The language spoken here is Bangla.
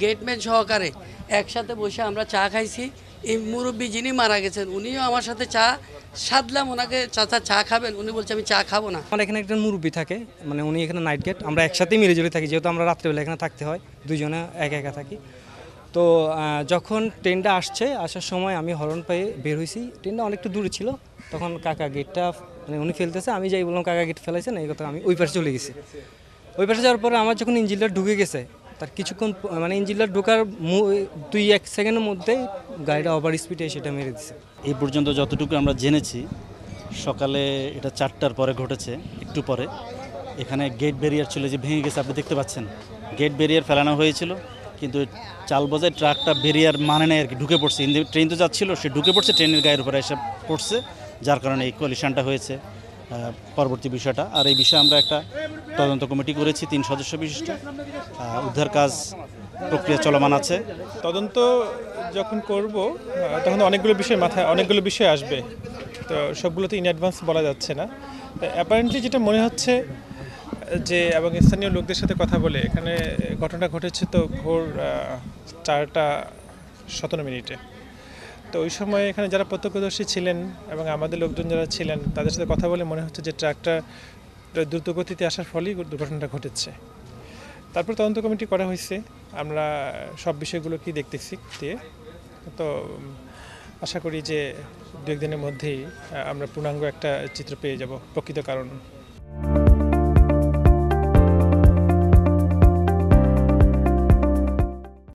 গেটম্যান সহকারে একসাথে বসে আমরা চা খাইছি। এই মুরব্বী যিনি মারা গেছেন উনিও আমার সাথে চা সাধলাম, ওনাকে চাচা চা খাবেন, উনি বলছে আমি চা খাবো না। আমার এখানে একজন মুরব্বী থাকে, মানে উনি এখানে নাইট গেট, আমরা একসাথেই মিলেজুলে থাকি, যেহেতু আমরা রাত্রেবেলা এখানে থাকতে হয়, দুজনে একা একা থাকি। তো যখন ট্রেনটা আসার সময় আমি হর্ন পেয়ে বের হয়েছি, ট্রেনটা অনেকটা দূরে ছিল, তখন কাকা গেটটা মানে উনি ফেলতেছে, আমি যাই বললাম কাকা গেট ফেলাইছেন, এই কথা আমি ওই পাশে চলে গেছি। ওই পাশে যাওয়ার পরে আমার যখন ইঞ্জিনটা ঢুকে গেছে, তার কিছুক্ষণ মানে ইঞ্জিনটা ঢোকার 2-1 সেকেন্ডের মধ্যেই গাড়িটা ওভার স্পিডে সেটা মেরে দিছে। এই পর্যন্ত যতটুকু আমরা জেনেছি, সকালে এটা 4টার পরে ঘটেছে, একটু পরে এখানে গেট ব্যারিয়ার ছিল যে ভেঙে গেছে, আপনি দেখতে পাচ্ছেন গেট ব্যারিয়ার ফেলানো হয়েছিল, কিন্তু চাল বোঝায় ট্রাকটা ব্যারিয়ার মানে নেই আর কি, ঢুকে পড়ছে। ট্রেন তো যাচ্ছিল, সে ঢুকে পড়ছে, ট্রেনের গায়ের উপরে এসে পড়ছে, যার কারণে এই কলিশনটা হয়েছে। পরবর্তী বিষয়টা আর এই বিষয়ে আমরা একটা তদন্ত কমিটি করেছি 3 সদস্য বিশিষ্ট, উদ্ধার কাজ প্রক্রিয়া চলমান আছে। তদন্ত যখন করব তখন অনেকগুলো বিষয় আসবে, তো সবগুলো তো ইন অ্যাডভান্স বলা যাচ্ছে না। অ্যাপারেন্টলি যেটা মনে হচ্ছে যে, এবং স্থানীয় লোকদের সাথে কথা বলে, এখানে ঘটনা ঘটেছে তো ভোর 4:17 তো ওই সময় এখানে যারা প্রত্যক্ষদর্শী ছিলেন এবং আমাদের লোকজন যারা ছিলেন তাদের সাথে কথা বলে মনে হচ্ছে যে ট্রাকটা দ্রুতগতিতে আসার ফলেই দুর্ঘটনাটা ঘটেছে। তারপর তদন্ত কমিটি করা হয়েছে, আমরা সব বিষয়গুলো কি দেখতেছি দিয়ে, তো আশা করি যে 2-1 দিনের মধ্যেই আমরা পূর্ণাঙ্গ একটা চিত্র পেয়ে যাব, প্রকৃত কারণ।